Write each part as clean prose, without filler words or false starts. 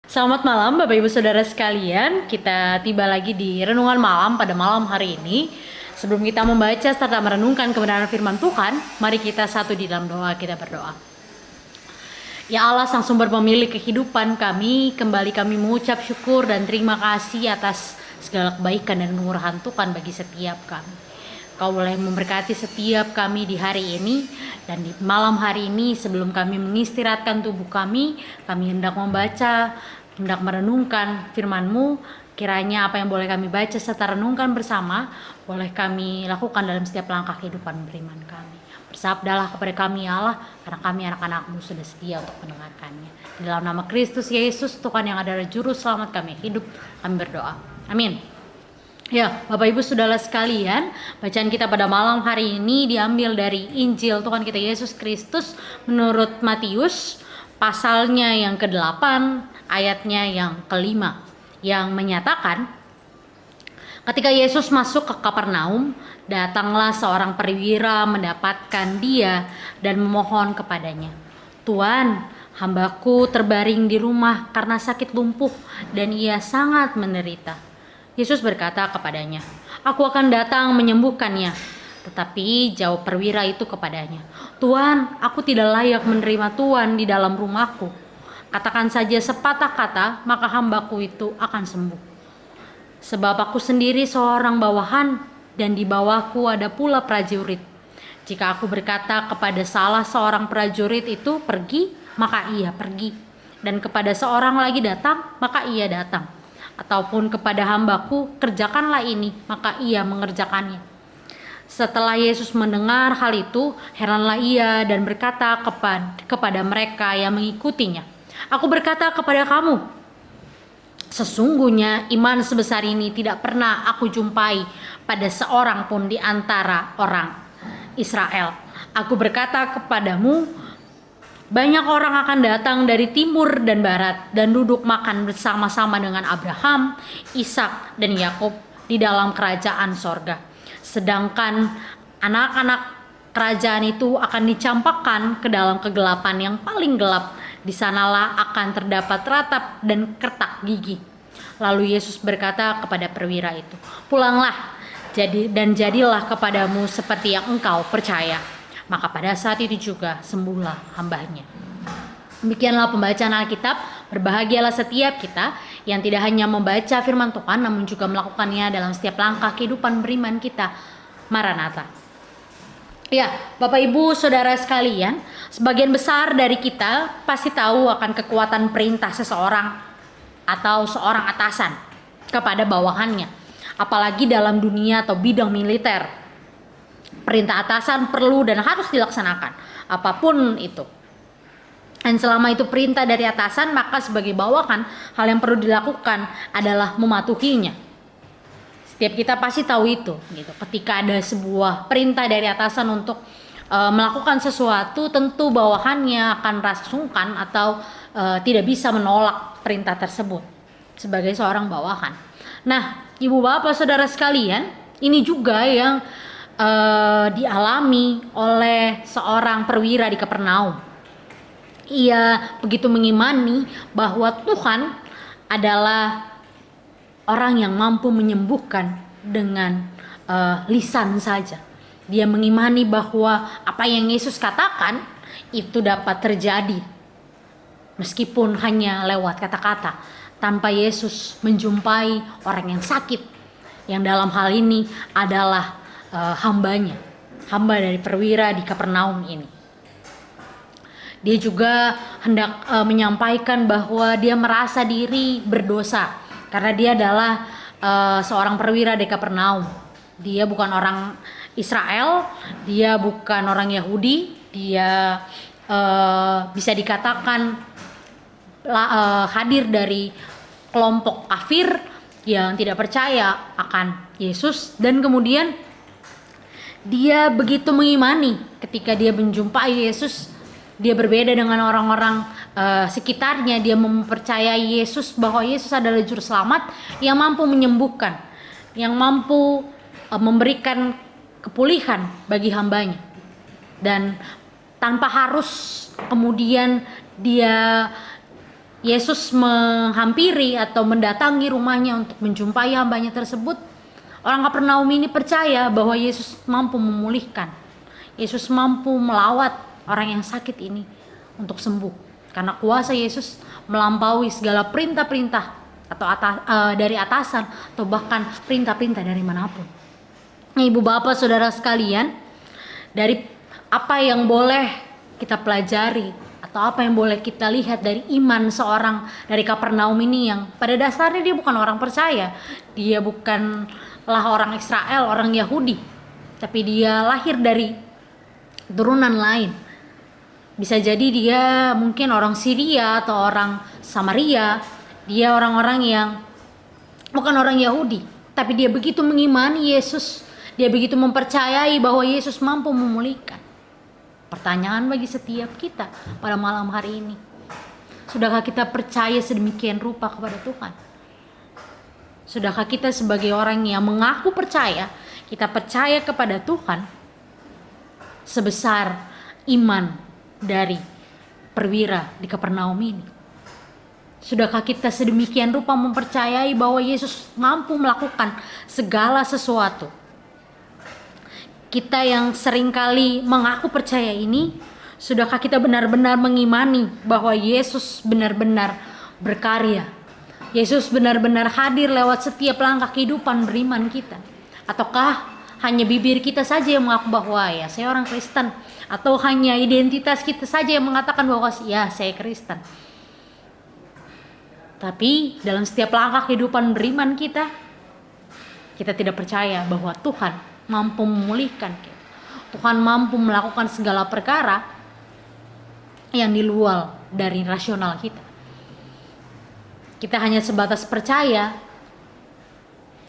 Selamat malam Bapak Ibu Saudara sekalian. Kita tiba lagi di renungan malam pada malam hari ini. Sebelum kita membaca serta merenungkan kebenaran firman Tuhan, mari kita satu di dalam doa. Kita berdoa. Ya Allah, Sang Sumber Pemilik kehidupan kami, kembali kami mengucap syukur dan terima kasih atas segala kebaikan dan kemurahan Tuhan bagi setiap kami. Kau boleh memberkati setiap kami di hari ini, dan di malam hari ini sebelum kami mengistirahatkan tubuh kami hendak membaca, hendak merenungkan firman-Mu. Kiranya apa yang boleh kami baca serta renungkan bersama boleh kami lakukan dalam setiap langkah kehidupan beriman kami. Bersabdalah kepada kami ya Allah, karena kami anak-anak-Mu sudah sedia untuk mendengarkannya. Di dalam nama Kristus Yesus Tuhan yang adalah juru selamat kami hidup, kami berdoa. Amin. Ya, Bapak Ibu Saudara sekalian, bacaan kita pada malam hari ini diambil dari Injil Tuhan kita Yesus Kristus menurut Matius, pasalnya yang ke-8, ayatnya yang ke-5, yang menyatakan, ketika Yesus masuk ke Kapernaum, datanglah seorang perwira mendapatkan dia dan memohon kepadanya, "Tuan, hambaku terbaring di rumah karena sakit lumpuh dan ia sangat menderita." Yesus berkata kepadanya, "Aku akan datang menyembuhkannya." Tetapi jawab perwira itu kepadanya, "Tuan, aku tidak layak menerima Tuan di dalam rumahku. Katakan saja sepatah kata, maka hambaku itu akan sembuh. Sebab aku sendiri seorang bawahan, dan di bawahku ada pula prajurit. Jika aku berkata kepada salah seorang prajurit itu pergi, maka ia pergi. Dan kepada seorang lagi datang, maka ia datang. Ataupun kepada hambaku, kerjakanlah ini, maka ia mengerjakannya." Setelah Yesus mendengar hal itu, heranlah ia dan berkata kepada mereka yang mengikutinya, "Aku berkata kepada kamu, sesungguhnya iman sebesar ini tidak pernah aku jumpai pada seorang pun di antara orang Israel. Aku berkata kepadamu, banyak orang akan datang dari timur dan barat dan duduk makan bersama-sama dengan Abraham, Ishak, dan Yakub di dalam kerajaan sorga. Sedangkan anak-anak kerajaan itu akan dicampakkan ke dalam kegelapan yang paling gelap. Di sanalah akan terdapat ratap dan kertak gigi." Lalu Yesus berkata kepada perwira itu, "Pulanglah, dan jadilah kepadamu seperti yang engkau percaya." Maka pada saat itu juga sembuhlah hambanya. Demikianlah pembacaan Alkitab. Berbahagialah setiap kita yang tidak hanya membaca firman Tuhan, namun juga melakukannya dalam setiap langkah kehidupan beriman kita. Maranatha. Ya, Bapak Ibu Saudara sekalian, sebagian besar dari kita pasti tahu akan kekuatan perintah seseorang atau seorang atasan kepada bawahannya. Apalagi dalam dunia atau bidang militer. Perintah atasan perlu dan harus dilaksanakan, apapun itu. Dan selama itu perintah dari atasan, maka sebagai bawahan, hal yang perlu dilakukan adalah mematuhinya. Setiap kita pasti tahu itu, gitu. Ketika ada sebuah perintah dari atasan untuk melakukan sesuatu, tentu bawahannya akan merasa sungkan atau tidak bisa menolak perintah tersebut sebagai seorang bawahan. Nah, Ibu Bapak Saudara sekalian, ini juga yang dialami oleh seorang perwira di Kapernaum. Ia begitu mengimani bahwa Tuhan adalah orang yang mampu menyembuhkan dengan lisan saja. Dia mengimani bahwa apa yang Yesus katakan itu dapat terjadi meskipun hanya lewat kata-kata, tanpa Yesus menjumpai orang yang sakit, yang dalam hal ini adalah hambanya, hamba dari perwira di Kapernaum ini. Dia juga hendak menyampaikan bahwa dia merasa diri berdosa karena dia adalah seorang perwira di Kapernaum. Dia bukan orang Israel, dia bukan orang Yahudi, dia bisa dikatakan hadir dari kelompok kafir yang tidak percaya akan Yesus, dan kemudian dia begitu mengimani ketika dia menjumpai Yesus. Dia berbeda dengan orang-orang sekitarnya. Dia mempercayai Yesus, bahwa Yesus adalah juru selamat yang mampu menyembuhkan, yang mampu memberikan kepulihan bagi hambanya. Dan tanpa harus kemudian dia Yesus menghampiri atau mendatangi rumahnya untuk menjumpai hambanya tersebut, orang Kapernaum ini percaya bahwa Yesus mampu memulihkan. Yesus mampu melawat orang yang sakit ini untuk sembuh. Karena kuasa Yesus melampaui segala perintah-perintah atau dari atasan atau bahkan perintah-perintah dari manapun. Nah, ibu bapak saudara sekalian, dari apa yang boleh kita pelajari atau apa yang boleh kita lihat dari iman seorang dari Kapernaum ini, yang pada dasarnya dia bukan orang percaya, dia bukanlah orang Israel, orang Yahudi, tapi dia lahir dari turunan lain. Bisa jadi dia mungkin orang Syria atau orang Samaria. Dia orang-orang yang bukan orang Yahudi, tapi dia begitu mengimani Yesus, dia begitu mempercayai bahwa Yesus mampu memulihkan. Pertanyaan bagi setiap kita pada malam hari ini, sudahkah kita percaya sedemikian rupa kepada Tuhan? Sudahkah kita sebagai orang yang mengaku percaya, kita percaya kepada Tuhan sebesar iman dari perwira di Kapernaum ini? Sudahkah kita sedemikian rupa mempercayai bahwa Yesus mampu melakukan segala sesuatu? Kita yang seringkali mengaku percaya ini, sudahkah kita benar-benar mengimani bahwa Yesus benar-benar berkarya? Yesus benar-benar hadir lewat setiap langkah kehidupan beriman kita? Ataukah hanya bibir kita saja yang mengaku bahwa ya saya orang Kristen? Atau hanya identitas kita saja yang mengatakan bahwa ya saya Kristen? Tapi dalam setiap langkah kehidupan beriman kita tidak percaya bahwa Tuhan mampu memulihkan kita. Tuhan mampu melakukan segala perkara yang di luar dari rasional kita. Kita hanya sebatas percaya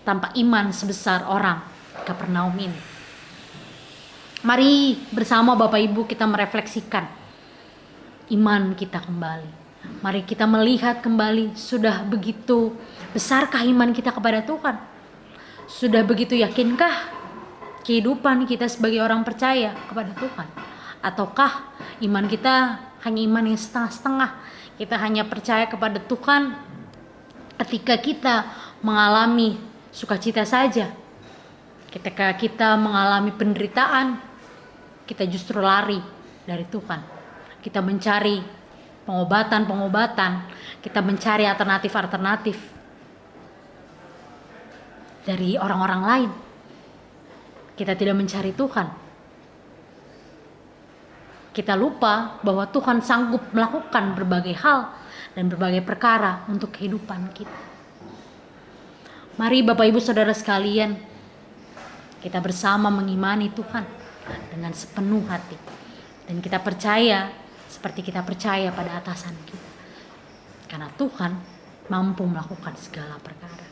tanpa iman sebesar orang Kapernaum ini. Mari bersama Bapak Ibu kita merefleksikan iman kita kembali. Mari kita melihat kembali, sudah begitu besarkah iman kita kepada Tuhan? Sudah begitu yakinkah kehidupan kita sebagai orang percaya kepada Tuhan? Ataukah iman kita hanya iman yang setengah-setengah? Kita hanya percaya kepada Tuhan ketika kita mengalami sukacita saja. Ketika kita mengalami penderitaan, kita justru lari dari Tuhan. Kita mencari pengobatan, kita mencari alternatif dari orang-orang lain. Kita tidak mencari Tuhan. Kita lupa bahwa Tuhan sanggup melakukan berbagai hal dan berbagai perkara untuk kehidupan kita. Mari Bapak Ibu Saudara sekalian, kita bersama mengimani Tuhan dengan sepenuh hati. Dan kita percaya seperti kita percaya pada atasan kita. Karena Tuhan mampu melakukan segala perkara.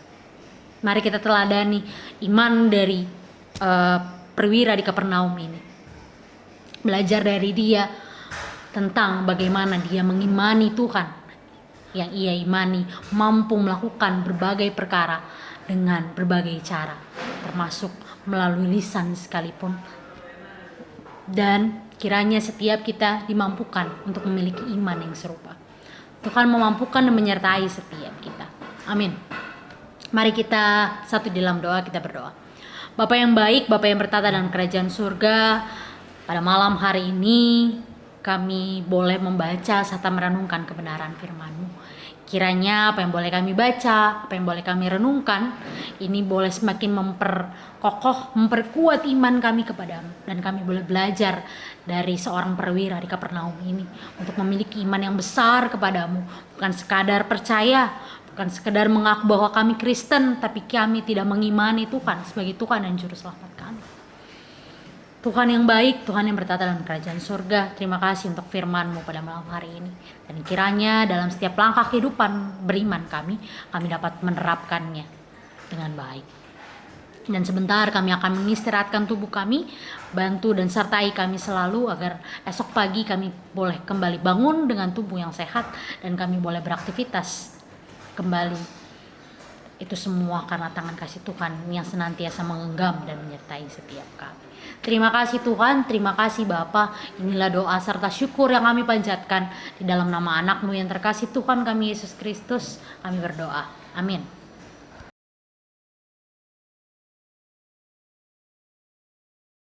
Mari kita teladani iman dari perwira di Kapernaum ini. Belajar dari dia tentang bagaimana dia mengimani Tuhan. Yang ia imani mampu melakukan berbagai perkara dengan berbagai cara. Termasuk melalui lisan sekalipun. Dan kiranya setiap kita dimampukan untuk memiliki iman yang serupa. Tuhan memampukan dan menyertai setiap kita. Amin. Mari kita satu dalam doa, kita berdoa. Bapa yang baik, Bapa yang bertata dalam kerajaan surga, pada malam hari ini kami boleh membaca serta merenungkan kebenaran firman-Mu. Kiranya apa yang boleh kami baca, apa yang boleh kami renungkan, ini boleh semakin memperkokoh, memperkuat iman kami kepadamu. Dan kami boleh belajar dari seorang perwira di Kapernaum ini untuk memiliki iman yang besar kepadamu. Bukan sekadar percaya, bukan sekadar mengaku bahwa kami Kristen, tapi kami tidak mengimani Tuhan sebagai Tuhan dan Juru Selamat kami. Tuhan yang baik, Tuhan yang bertata dalam kerajaan surga, terima kasih untuk firman-Mu pada malam hari ini. Dan kiranya dalam setiap langkah kehidupan beriman kami dapat menerapkannya dengan baik. Dan sebentar kami akan mengistirahatkan tubuh kami, bantu dan sertai kami selalu agar esok pagi kami boleh kembali bangun dengan tubuh yang sehat dan kami boleh beraktivitas kembali. Itu semua karena tangan kasih Tuhan yang senantiasa menggenggam dan menyertai setiap kami. Terima kasih Tuhan, terima kasih Bapa. Inilah doa serta syukur yang kami panjatkan di dalam nama anak-Mu yang terkasih Tuhan kami Yesus Kristus. Kami berdoa. Amin.